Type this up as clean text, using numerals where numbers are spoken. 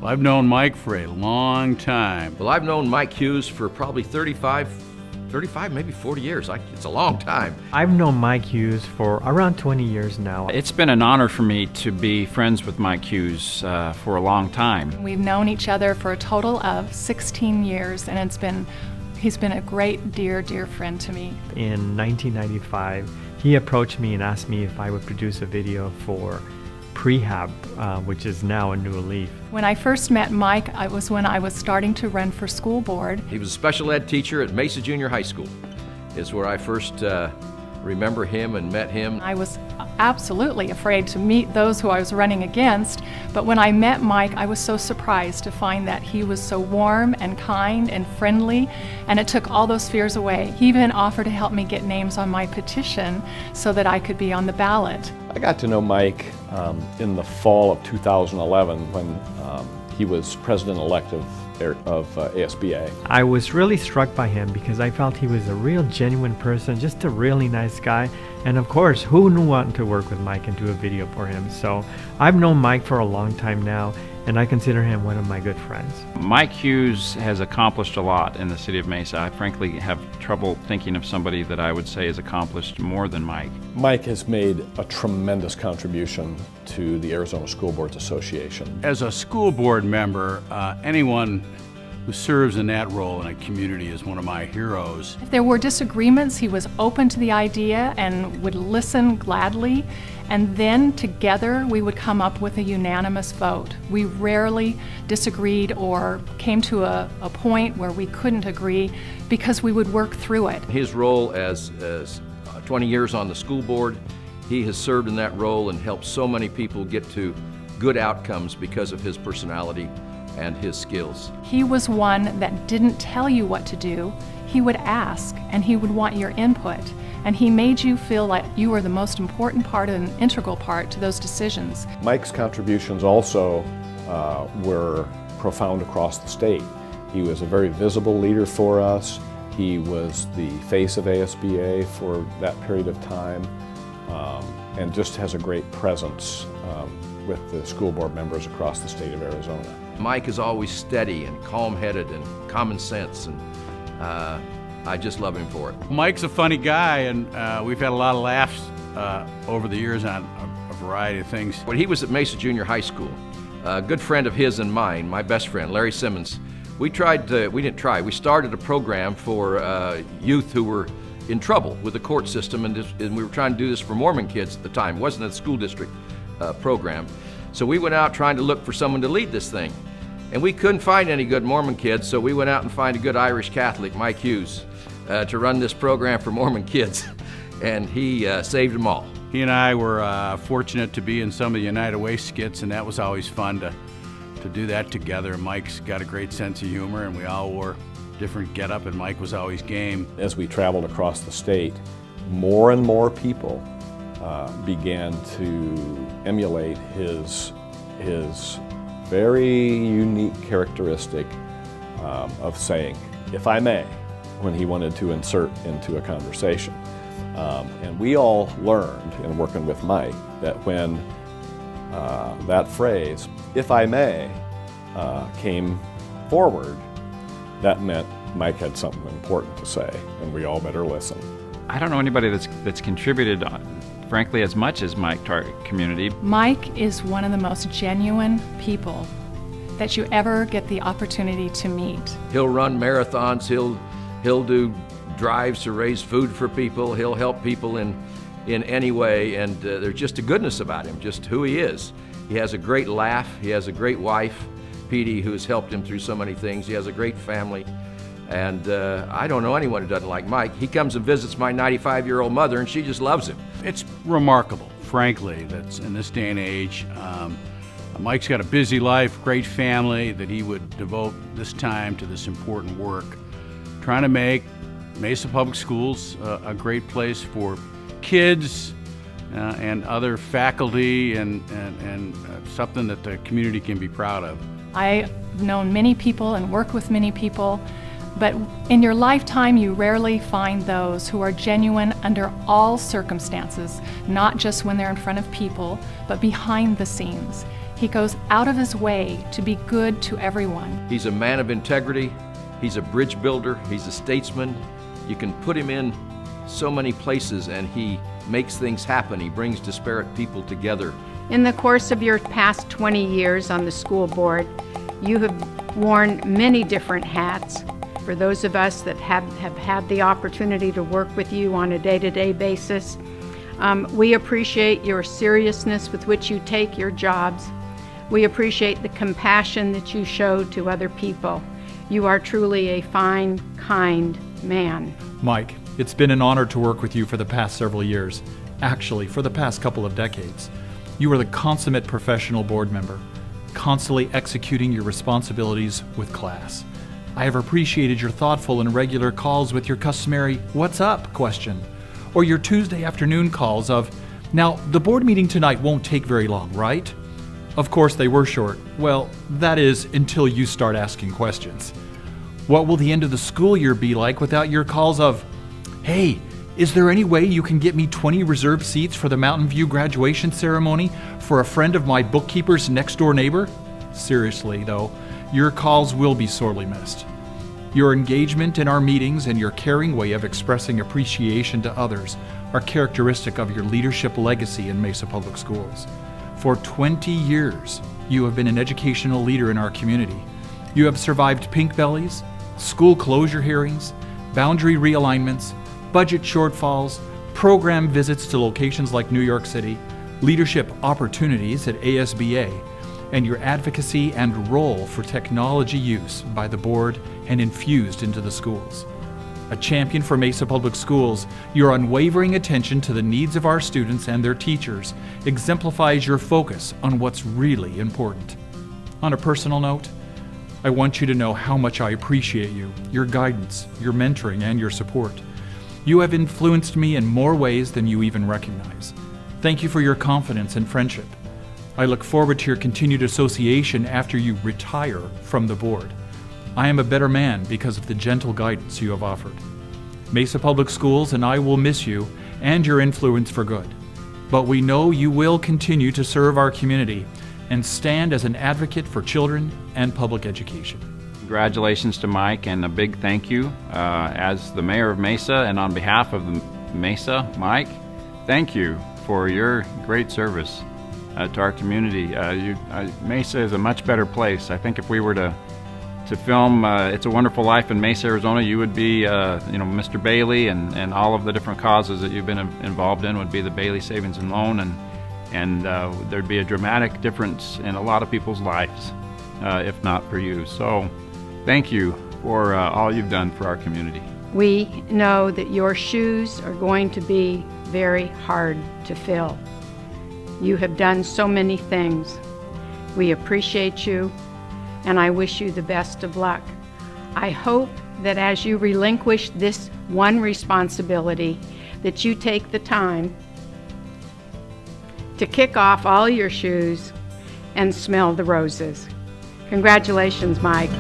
Well, I've known Mike for a long time. Well, I've known Mike Hughes for probably 35, maybe 40 years. It's a long time. I've known Mike Hughes for around 20 years now. It's been an honor for me to be friends with Mike Hughes for a long time. We've known each other for a total of 16 years, and he's been a great, dear friend to me. In 1995, he approached me and asked me if I would produce a video for Prehab, which is now a new leaf. When I first met Mike, it was when I was starting to run for school board. He was a special ed teacher at Mesa Junior High School, is where I first remember him and met him. I was absolutely afraid to meet those who I was running against, but when I met Mike, I was so surprised to find that he was so warm and kind and friendly, and it took all those fears away. He even offered to help me get names on my petition so that I could be on the ballot. I got to know Mike in the fall of 2011 when he was president-elect of ASBA. I was really struck by him because I felt he was a real genuine person, just a really nice guy. And of course, who wouldn't want to work with Mike and do a video for him? So I've known Mike for a long time now, and I consider him one of my good friends. Mike Hughes has accomplished a lot in the city of Mesa. I frankly have trouble thinking of somebody that I would say has accomplished more than Mike. Mike has made a tremendous contribution to the Arizona School Boards Association. As a school board member, anyone who serves in that role in a community is one of my heroes. If there were disagreements, he was open to the idea and would listen gladly, and then together we would come up with a unanimous vote. We rarely disagreed or came to a point where we couldn't agree because we would work through it. His role as 20 years on the school board, he has served in that role and helped so many people get to good outcomes because of his personality and his skills. He was one that didn't tell you what to do. He would ask, and he would want your input, and he made you feel like you were the most important part and an integral part to those decisions. Mike's contributions also were profound across the state. He was a very visible leader for us. He was the face of ASBA for that period of time, and just has a great presence with the school board members across the state of Arizona. Mike is always steady and calm-headed and common sense, and I just love him for it. Mike's a funny guy, and we've had a lot of laughs over the years on a variety of things. When he was at Mesa Junior High School, a good friend of his and mine, my best friend, Larry Simmons, we started a program for youth who were in trouble with the court system, and we were trying to do this for Mormon kids at the time. It wasn't a school district program. So we went out trying to look for someone to lead this thing. And we couldn't find any good Mormon kids, so we went out and found a good Irish Catholic, Mike Hughes, to run this program for Mormon kids. And he saved them all. He and I were fortunate to be in some of the United Way skits, and that was always fun to do that together. Mike's got a great sense of humor, and we all wore different getup, and Mike was always game. As we traveled across the state, more and more people began to emulate his very unique characteristic of saying, "If I may," when he wanted to insert into a conversation. And we all learned in working with Mike that when that phrase, "if I may," came forward, that meant Mike had something important to say, and we all better listen. I don't know anybody that's contributed, frankly, as much as Mike to our community. Mike is one of the most genuine people that you ever get the opportunity to meet. He'll run marathons, he'll do drives to raise food for people, he'll help people in any way, and there's just a goodness about him, just who he is. He has a great laugh, he has a great wife, Petey, who's helped him through so many things. He has a great family, and I don't know anyone who doesn't like Mike. He comes and visits my 95-year-old mother, and she just loves him. It's remarkable, frankly, that in this day and age, Mike's got a busy life, great family, that he would devote this time to this important work, trying to make Mesa Public Schools a great place for kids and other faculty, and something that the community can be proud of. I've known many people and worked with many people, but in your lifetime you rarely find those who are genuine under all circumstances, not just when they're in front of people, but behind the scenes. He goes out of his way to be good to everyone. He's a man of integrity. He's a bridge builder. He's a statesman. You can put him in so many places and he makes things happen. He brings disparate people together. In the course of your past 20 years on the school board, you have worn many different hats. For those of us that have had the opportunity to work with you on a day-to-day basis, we appreciate your seriousness with which you take your jobs. We appreciate the compassion that you show to other people. You are truly a fine, kind man. Mike, it's been an honor to work with you for the past several years. Actually, for the past couple of decades. You are the consummate professional board member, constantly executing your responsibilities with class. I have appreciated your thoughtful and regular calls with your customary "what's up" question, or your Tuesday afternoon calls of, "Now, the board meeting tonight won't take very long, right?" Of course they were short. Well, that is, until you start asking questions. What will the end of the school year be like without your calls of, "Hey, is there any way you can get me 20 reserved seats for the Mountain View graduation ceremony for a friend of my bookkeeper's next door neighbor?" Seriously, though, your calls will be sorely missed. Your engagement in our meetings and your caring way of expressing appreciation to others are characteristic of your leadership legacy in Mesa Public Schools. For 20 years, you have been an educational leader in our community. You have survived pink bellies, school closure hearings, boundary realignments, budget shortfalls, program visits to locations like New York City, leadership opportunities at ASBA, and your advocacy and role for technology use by the board and infused into the schools. A champion for Mesa Public Schools, your unwavering attention to the needs of our students and their teachers exemplifies your focus on what's really important. On a personal note, I want you to know how much I appreciate you, your guidance, your mentoring, and your support. You have influenced me in more ways than you even recognize. Thank you for your confidence and friendship. I look forward to your continued association after you retire from the board. I am a better man because of the gentle guidance you have offered. Mesa Public Schools and I will miss you and your influence for good. But we know you will continue to serve our community and stand as an advocate for children and public education. Congratulations to Mike, and a big thank you as the mayor of Mesa, and on behalf of Mesa, Mike, thank you for your great service to our community. Mesa is a much better place. I think if we were to film It's a Wonderful Life in Mesa, Arizona, you would be, Mr. Bailey, and all of the different causes that you've been involved in would be the Bailey Savings and Loan, and there'd be a dramatic difference in a lot of people's lives, if not for you. So thank you for all you've done for our community. We know that your shoes are going to be very hard to fill. You have done so many things. We appreciate you, and I wish you the best of luck. I hope that as you relinquish this one responsibility, that you take the time to kick off all your shoes and smell the roses. Congratulations, Mike.